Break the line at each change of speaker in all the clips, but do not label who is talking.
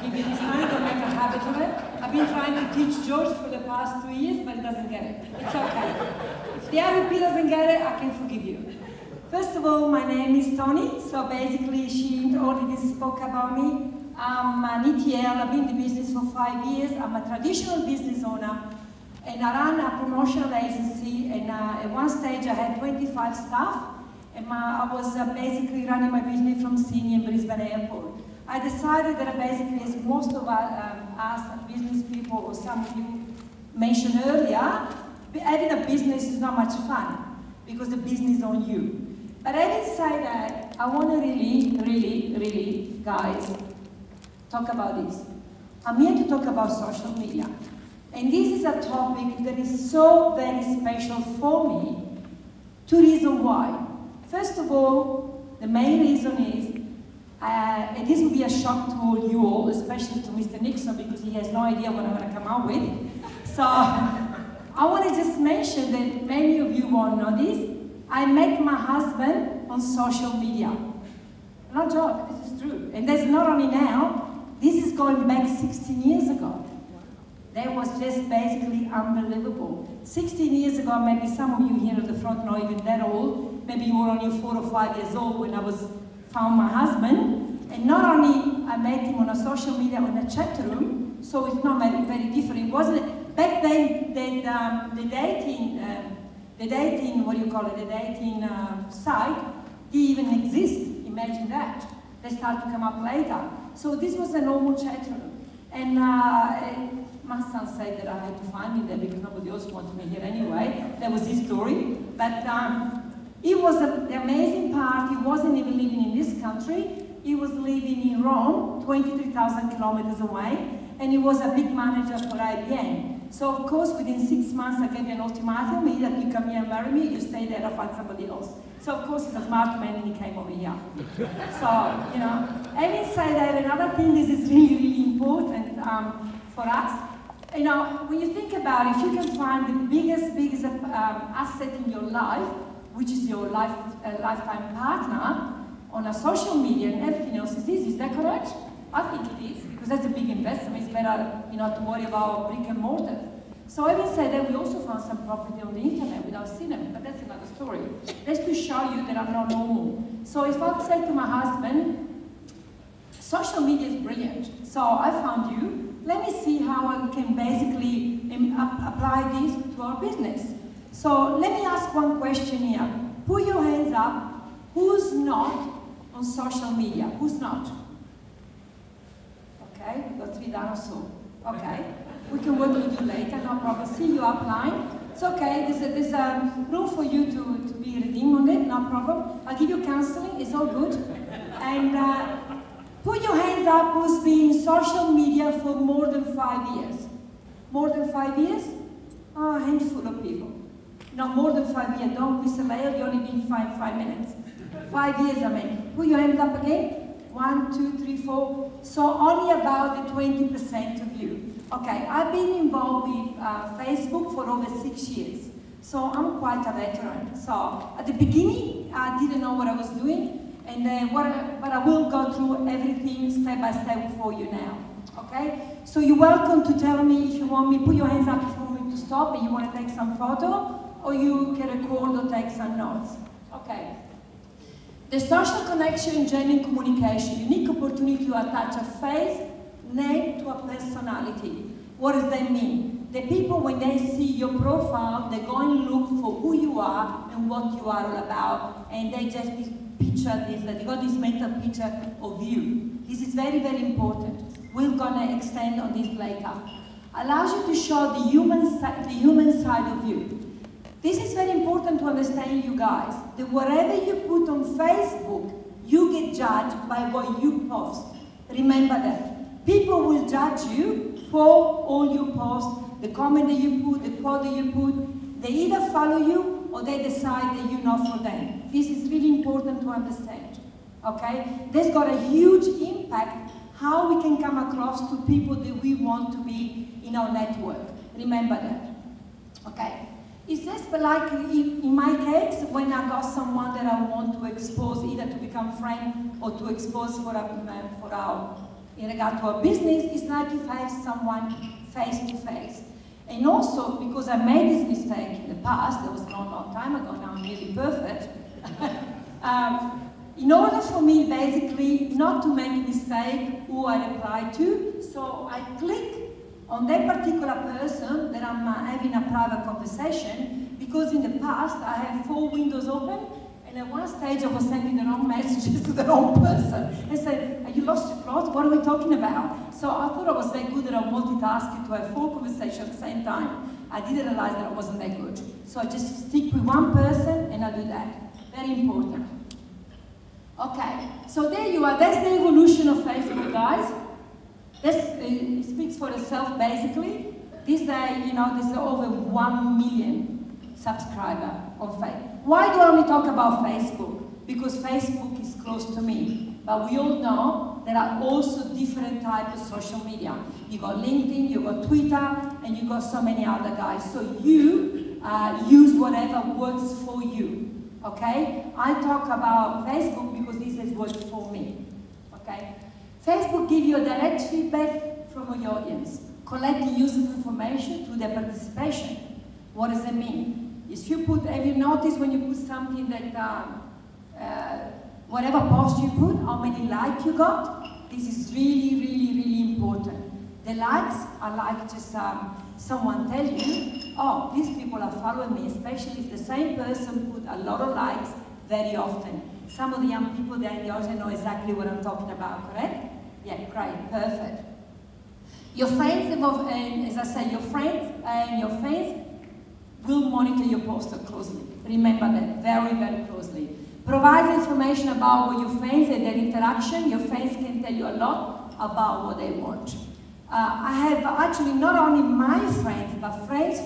give you this time, don't make a habit of it. I've been trying to teach George for the past 2 years, but he doesn't get it. It's okay. If the RP doesn't get it, I can forgive you. First of all, my name is Toni, so basically she already spoke about me. I'm an ETL, I've been in the business for 5 years. I'm a traditional business owner, and I run a promotional agency, and at one stage I had 25 staff, and I was basically running my business from Sydney and Brisbane Airport. I decided that basically, as most of us business people, or some of you mentioned earlier, having a business is not much fun, because the business is on you. But having said that, I want to really, guys, talk about this. I'm here to talk about social media. And this is a topic that is so very special for me. 2 reasons why. First of all, the main reason is, and this will be a shock to all you all, especially to Mr. Nixon, because he has no idea what I'm going to come out with. So, I want to just mention that many of you won't know this. I met my husband on social media. No joke, this is true. And that's not only now, this is going back 16 years ago. That was just basically unbelievable. 16 years ago, maybe some of you here at the front not even that old, maybe you were only 4 or 5 years old when I found my husband. And not only I met him on a social media, on a chat room, so it's not very different. It wasn't, back then, the dating, what do you call it, the dating site didn't even exist. Imagine that. They started to come up later. So this was a normal chat room. And my son said that I had to find him there because nobody else wanted me here anyway. That was his story. But it was the amazing part. He wasn't even living in this country. He was living in Rome, 23,000 kilometers away. And he was a big manager for IBM. So of course, within 6 months, I gave you an ultimatum: either you come here and marry me, you stay there or find somebody else. So of course, he's a smart man and he came over here. So, you know, having said that, another thing, this is really important for us. You know, when you think about it, if you can find the biggest asset in your life, which is your lifetime partner, on a social media and everything else is easy. Is that correct? I think it is, because that's a big investment. It's better, you know, to worry about brick and mortar. So having said that, we also found some property on the internet without seeing them, but that's another story. That's to show you that I'm not normal. So if I say to my husband, social media is brilliant, so I found you, let me see how I can basically apply this to our business. So let me ask one question here. Put your hands up, who's not on social media? Who's not? Okay, we've got 3 down or so. Okay, we can work with you later, no problem. See you upline. It's okay, there's a room for you to be redeemed on it, no problem. I'll give you counseling, it's all good. And put your hands up who's been in social media for more than 5 years. More than 5 years? Oh, a handful of people. No, more than 5 years. Don't be surveilled, you only been 5 minutes. 5 years, I mean. Put your hands up again. 1, 2, 3, 4. So only about the 20% of you. Okay, I've been involved with Facebook for over 6 years. So I'm quite a veteran. So at the beginning, I didn't know what I was doing. And but I will go through everything step by step for you now. Okay? So you're welcome to tell me if you want me. Put your hands up if you want me to stop and you want to take some photo, or you can record or take some notes. Okay. The social connection and genuine communication, unique opportunity to attach a face, name to a personality. What does that mean? The people, when they see your profile, they go and look for who you are and what you are all about, and they just picture this, they got this mental picture of you. This is very, very important. We're gonna extend on this later. Allows you to show the human side of you. This is very important to understand, you guys, that whatever you put on Facebook, you get judged by what you post. Remember that. People will judge you for all you post, the comment that you put, the quote that you put. They either follow you or they decide that you're not for them. This is really important to understand, okay? That's got a huge impact how we can come across to people that we want to be in our network. Remember that, okay? It's just like in my case, when I got someone that I want to expose, either to become friend or to expose for our in regard to our business, it's like if I have someone face to face. And also, because I made this mistake in the past, that was a long time ago, now I'm really perfect, in order for me, basically, not to make a mistake who I reply to, so I click on that particular person that I'm having a private conversation, because in the past, I had 4 windows open, and at one stage I was sending the wrong messages to the wrong person. I said, "Have you lost your plot? What are we talking about?" So I thought I was very good at multitasking to have 4 conversations at the same time. I didn't realize that I wasn't that good. So I just stick with one person and I do that. Very important. Okay, so there you are. That's the evolution of Facebook, guys. It speaks for itself, basically. This day, you know, there's over 1 million subscribers on Facebook. Why do I only talk about Facebook? Because Facebook is close to me. But we all know there are also different types of social media. You got LinkedIn, you got Twitter, and you got so many other guys. So you use whatever works for you. Okay? I talk about Facebook because this has worked for me. Okay? Facebook gives you a direct feedback from your audience, collecting useful information through their participation. What does it mean? Have you noticed when you put something that, whatever post you put, how many likes you got? This is really, really, really important. The likes are like just someone tell you, oh, these people are following me, especially if the same person put a lot of likes very often. Some of the young people there in the audience know exactly what I'm talking about, correct? Yeah, great, perfect. Your friends, and as I say, your friends and your fans will monitor your poster closely. Remember that, very, very closely. Provide information about what your fans and their interaction. Your fans can tell you a lot about what they want. I have actually not only my friends, but friends,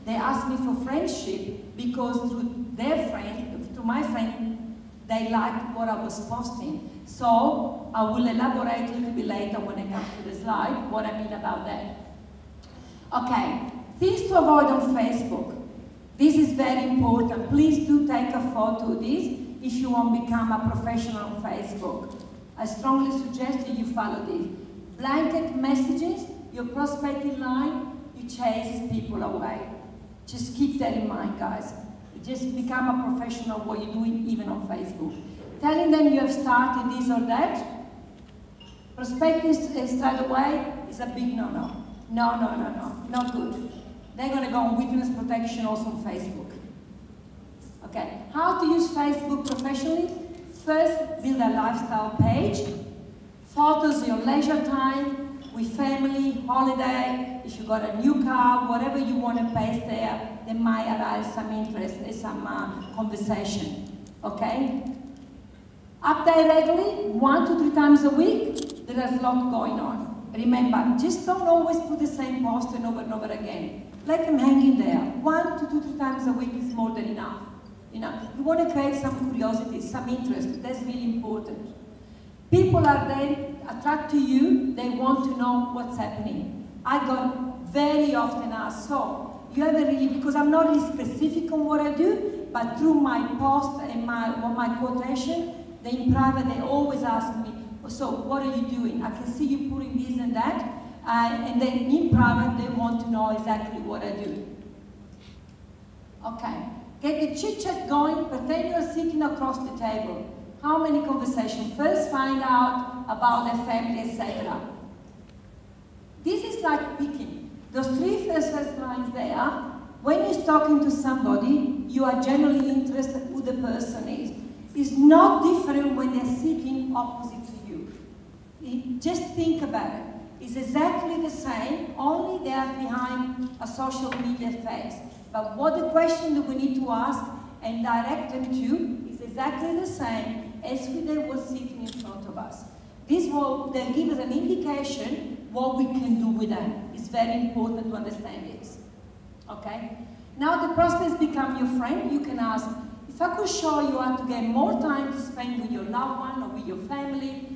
they ask me for friendship because through their friends, to my friend, they liked what I was posting. So I will elaborate a little bit later when I come to the slide what I mean about that. Okay, things to avoid on Facebook. This is very important. Please do take a photo of this if you want to become a professional on Facebook. I strongly suggest that you follow this. Blanket messages, your prospecting line, you chase people away. Just keep that in mind, guys. Just become a professional what you're doing even on Facebook. Telling them you have started this or that, prospecting straight away is a big no-no. No, not good. They're going to go on witness protection also on Facebook. Okay, how to use Facebook professionally? First, build a lifestyle page. Photos in your leisure time, with family, holiday, if you got a new car, whatever you want to paste there, they might arise some interest and some conversation. Okay? Update regularly, 1 to 3 times a week. There is a lot going on. Remember, just don't always put the same post over and over again. Let them hang in there. 1 to 2 times a week is more than enough. You know, you want to create some curiosity, some interest. That's really important. People are then attracted to you. They want to know what's happening. I got very often asked, so you have a really, because I'm not really specific on what I do, but through my post and my quotation, they in private, they always ask me, so what are you doing? I can see you putting this and that, and then in private, they want to know exactly what I do. Okay, get the chit-chat going, pretend you're sitting across the table. How many conversations? First find out about their family, etc. This is like picking. Those 3 first lines there, when you're talking to somebody, you are generally interested who the person is. It's not different when they're sitting opposite to you. Just think about it. It's exactly the same, only they are behind a social media face. But what the question that we need to ask and direct them to is exactly the same as if they were sitting in front of us. This will then give us an indication what we can do with them. It's very important to understand this. Okay? Now the prospects become your friend. You can ask, if I could show you how to get more time to spend with your loved one or with your family,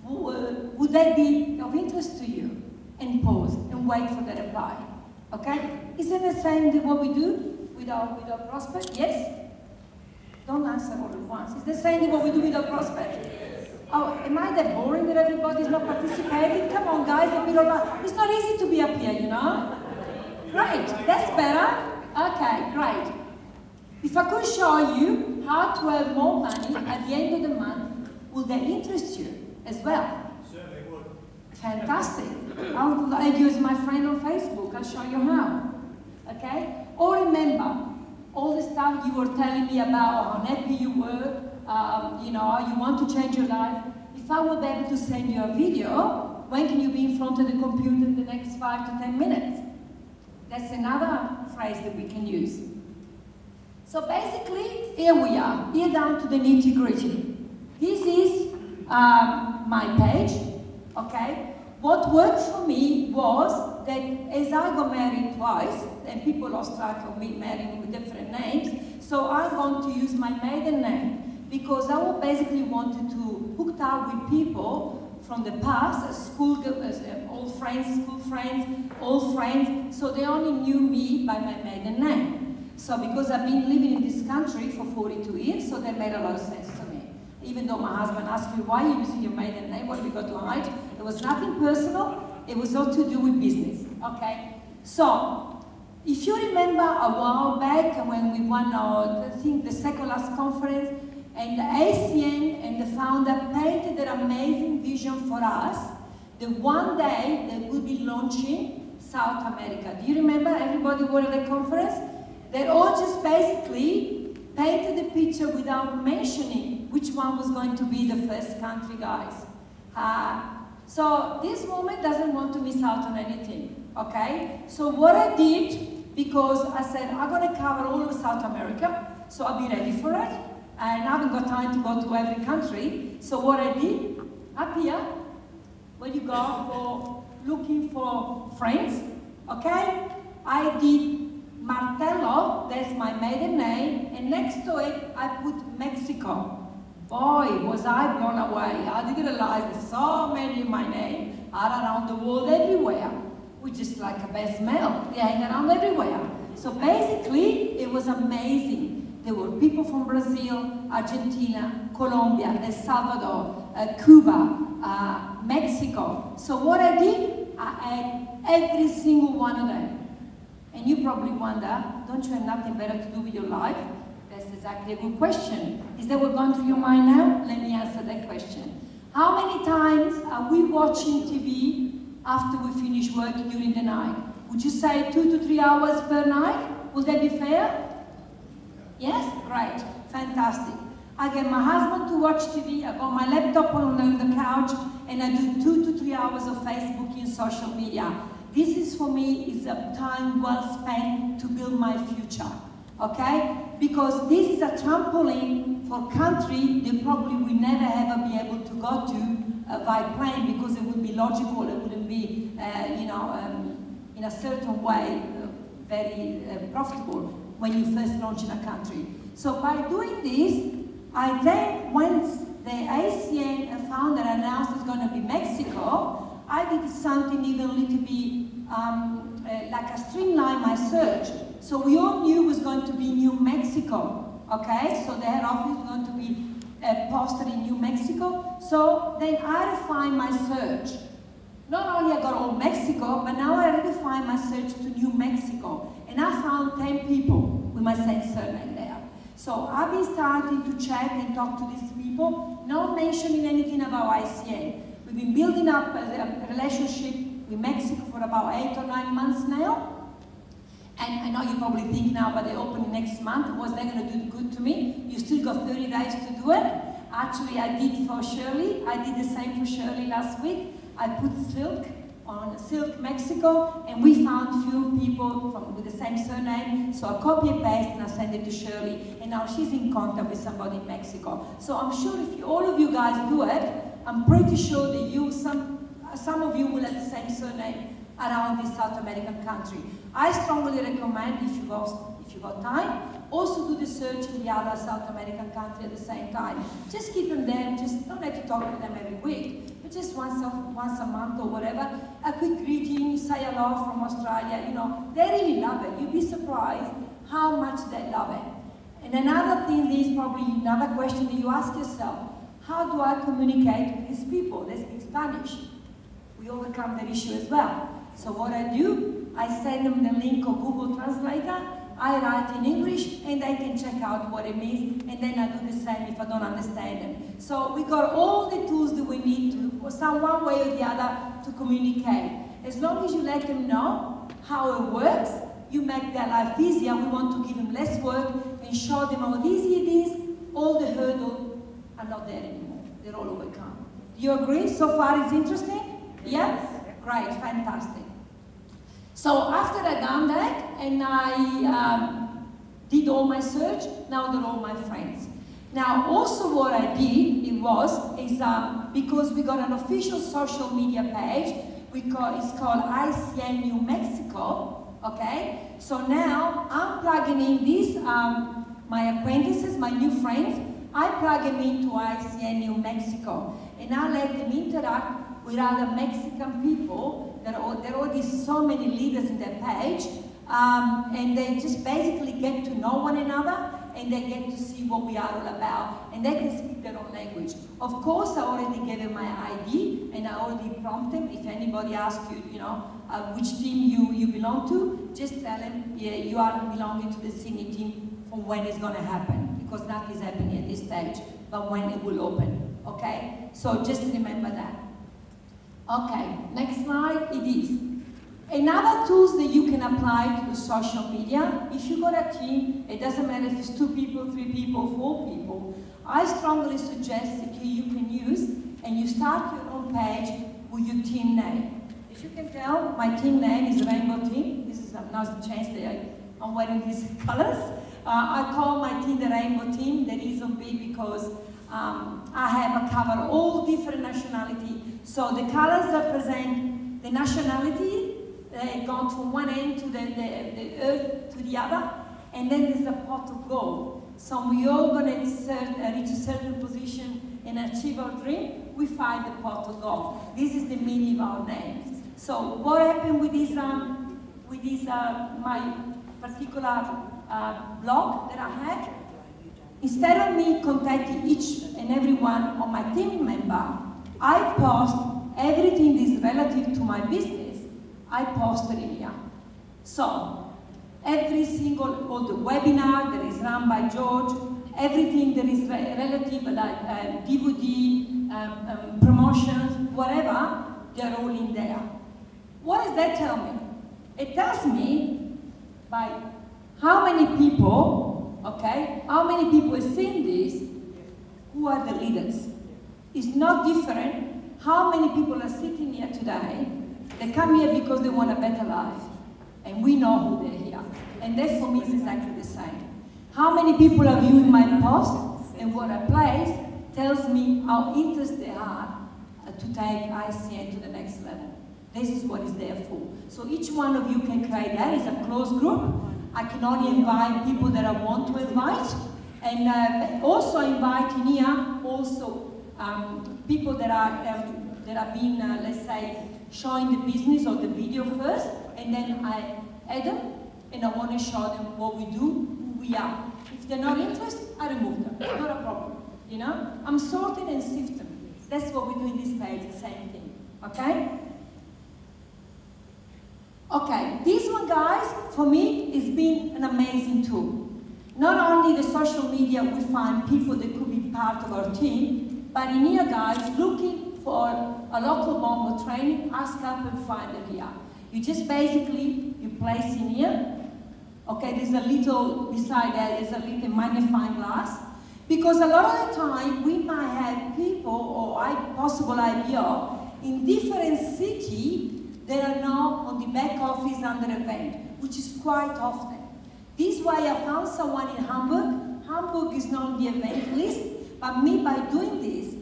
would that be of interest to you? And pause and wait for the reply. Okay? Isn't it the same what we do with our prospect? Yes? Don't answer all at once. It's the same what we do with our prospect. Oh, am I that boring that everybody's not participating? Come on, guys, a bit of it's not easy to be up here, you know? Great, that's better. Okay, great. If I could show you how to have more money at the end of the month, will that interest you as well?
Certainly would.
Fantastic. I'll use my friend on Facebook. I'll show you how. Okay? Or remember, all the stuff you were telling me about how happy you were, you know, you want to change your life. If I were able to send you a video, when can you be in front of the computer in the next 5 to 10 minutes? That's another phrase that we can use. So basically, here we are, here down to the nitty-gritty. This is my page, okay? What worked for me was that as I got married twice, and people lost track of me marrying with different names, so I want to use my maiden name because I basically wanted to hook up with people from the past, old friends, school friends, old friends, so they only knew me by my maiden name. So because I've been living in this country for 42 years, so that made a lot of sense to me. Even though my husband asked me, why are you using your maiden name? What have you got to hide? It was nothing personal, it was all to do with business, okay? So, if you remember a while back when we won our, I think the second last conference, and the ACN and the founder painted that amazing vision for us, that one day they will be launching South America. Do you remember everybody who were at the conference? They all just basically painted the picture without mentioning which one was going to be the first country, guys. So this woman doesn't want to miss out on anything, okay? So what I did, because I said, I'm going to cover all of South America, so I'll be ready for it. And I haven't got time to go to every country. So what I did, up here, where you go for looking for friends, okay? I did Martello, that's my maiden name, and next to it, I put Mexico. Boy, was I blown away. I didn't realize there's so many of my name are around the world everywhere. We're just like a best smell. They hang around everywhere. So basically, it was amazing. There were people from Brazil, Argentina, Colombia, El Salvador, Cuba, Mexico. So what I did, I had every single one of them. And you probably wonder, don't you have nothing better to do with your life? That's exactly a good question. Is that what's going through your mind now? Let me answer that question. How many times are we watching TV after we finish work during the night? Would you say 2 to 3 hours per night? Would that be fair? Yes? Great. Fantastic. I get my husband to watch TV, I got my laptop on the couch, and I do 2 to 3 hours of Facebook and social media. This is, for me, is a time well spent to build my future, okay? Because this is a trampoline for country that probably we never ever be able to go to by plane, because it would be logical, it wouldn't be, you know, in a certain way, very profitable when you first launch in a country. So by doing this, I then, once the ACN founder announced it's going to be Mexico, I did something even a little bit like a streamline my search. So we all knew it was going to be New Mexico, okay? So the head office was going to be posted in New Mexico. So then I refined my search. Not only I got all Mexico, but now I redefined my search to New Mexico. And I found 10 people with my same surname there. So I've been starting to check and talk to these people, not mentioning anything about ICN. We've been building up a relationship with Mexico for about 8 or 9 months now. And I know you probably think now, but they open next month. Was they going to do good to me? You still got 30 days to do it. Actually, I did for Shirley. I did the same for Shirley last week. I put Silk on Silk Mexico, and we found few people with the same surname. So I copy and paste, and I send it to Shirley. And now she's in contact with somebody in Mexico. So I'm sure if all of you guys do it, I'm pretty sure that you, some of you will have the same surname around this South American country. I strongly recommend, if you got time, also do the search in the other South American country at the same time. Just keep them there, just don't have to talk to them every week, but just once a month or whatever, a quick greeting, say hello from Australia, you know, they really love it. You'd be surprised how much they love it. And another thing is probably another question that you ask yourself, how do I communicate with these people? They speak Spanish. We overcome that issue as well. So what I do, I send them the link of Google Translator, I write in English, and they can check out what it means, and then I do the same if I don't understand them. So we got all the tools that we need to, for some one way or the other, to communicate. As long as you let them know how it works, you make their life easier. We want to give them less work and show them how easy it is. All the hurdles are not there anymore. They're all overcome. Do you agree? So far it's interesting? Yes? Great, fantastic. So after I done that, and I did all my search, now they're all my friends. Now also what I did, because we got an official social media page, it's called ACN New Mexico, okay? So now I'm plugging in these, my acquaintances, my new friends, I plug them into ACN New Mexico, and I let them interact with other Mexican people. There are already so many leaders in their page, and they just basically get to know one another, and they get to see what we are all about, and they can speak their own language. Of course, I already gave them my ID, and I already prompt them. If anybody asks you, which team you belong to, just tell them, yeah, you are belonging to the senior team from when it's going to happen, because nothing is happening at this stage, but when it will open, okay? So just remember that. Okay, next slide, it is. Another tools that you can apply to the social media, if you got a team, it doesn't matter if it's 2 people, 3 people, 4 people, I strongly suggest that you can use, and you start your own page with your team name. If you can tell, my team name is Rainbow Team. This is not changed there. I'm wearing these colors. I call my team the Rainbow Team. The reason being because I have covered all different nationality. So the colors represent the nationality, gone from one end to the earth to the other, and then there's a pot of gold. So we all going to reach a certain position and achieve our dream, we find the pot of gold. This is the meaning of our names. So what happened with this my particular blog that I had? Instead of me contacting each and every one of my team member, I post everything that is relative to my business. I post it in here. So every single, all the webinar that is run by George, everything that is relative, like DVD, promotions, whatever, they're all in there. What does that tell me? It tells me by how many people, okay, how many people have seen this, who are the leaders. It's not different how many people are sitting here today. They come here because they want a better life, and we know who they're here. And that for me is exactly the same. How many people are viewing my post and what I place tells me how interested they are to take ACN to the next level. This is what it's there for. So each one of you can create that. It's a closed group. I can only invite people that I want to invite, and also invite in here also people that are being, let's say, showing the business or the video first, and then I add them, and I want to show them what we do, who we are. If they're not interested, I remove them. Not a problem. You know, I'm sorting and sifting. That's what we do in this page. The same thing. Okay. Okay, this one, guys, for me, has been an amazing tool. Not only the social media, we find people that could be part of our team, but in here, guys, looking for a local bomber training, ask up and find it here. You just basically, you place in here, okay, there's a little, beside that, there's a little magnifying glass, because a lot of the time, we might have people, or possible idea, in different cities, that are now on the back office under event, which is quite often. This way I found someone in Hamburg. Hamburg is not on the event list, but me by doing this,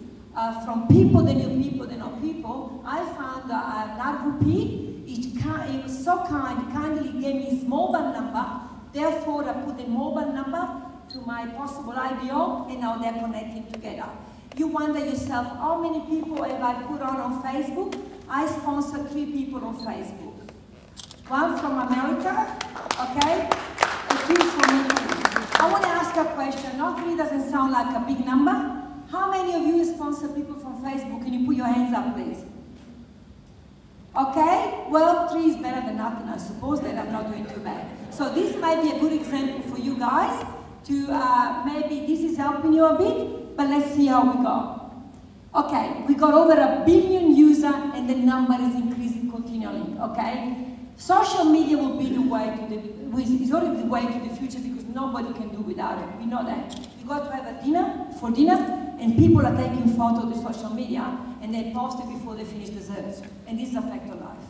from people that knew people that know people, I found Narvupi. He was so kind, he kindly gave me his mobile number, therefore I put the mobile number to my possible IBO, and now they're connecting together. You wonder yourself, how many people have I put on Facebook? I sponsor 3 people on Facebook. 1 from America, okay, and 2 from Italy. I want to ask a question. Not 3 doesn't sound like a big number, How many of you sponsor people from Facebook? Can you put your hands up, please? Okay, well, 3 is better than nothing, I suppose, that I'm not doing too bad. So this might be a good example for you guys to maybe this is helping you a bit, but let's see how we go. Okay, we got over 1 billion users and the number is increasing continually, okay? Social media will be the way to it's already the way to the future because nobody can do without it, we know that. You got to have a dinner, and people are taking photos of the social media and they post it before they finish desserts. And this affects your life.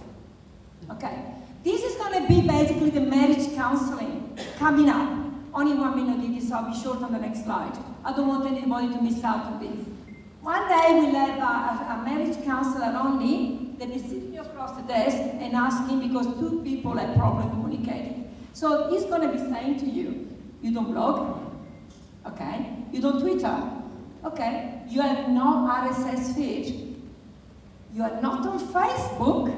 Okay. This is going to be basically the marriage counseling coming up. Only 1 minute it is, so I'll be short on the next slide. I don't want anybody to miss out on this. One day we'll have a marriage counselor only that is sitting across the desk and asking because 2 people have problem communicating. So he's going to be saying to you, you don't blog, okay? You don't Twitter, okay? You have no RSS feed. You are not on Facebook,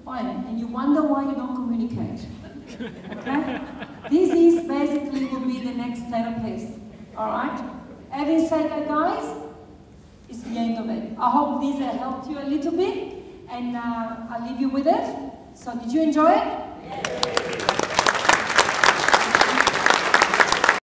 and you wonder why you don't communicate, okay? This is basically will be the next therapist, all right? Having said that, guys, it's the end of it. I hope this helped you a little bit, and I'll leave you with it. So did you enjoy it? Yes.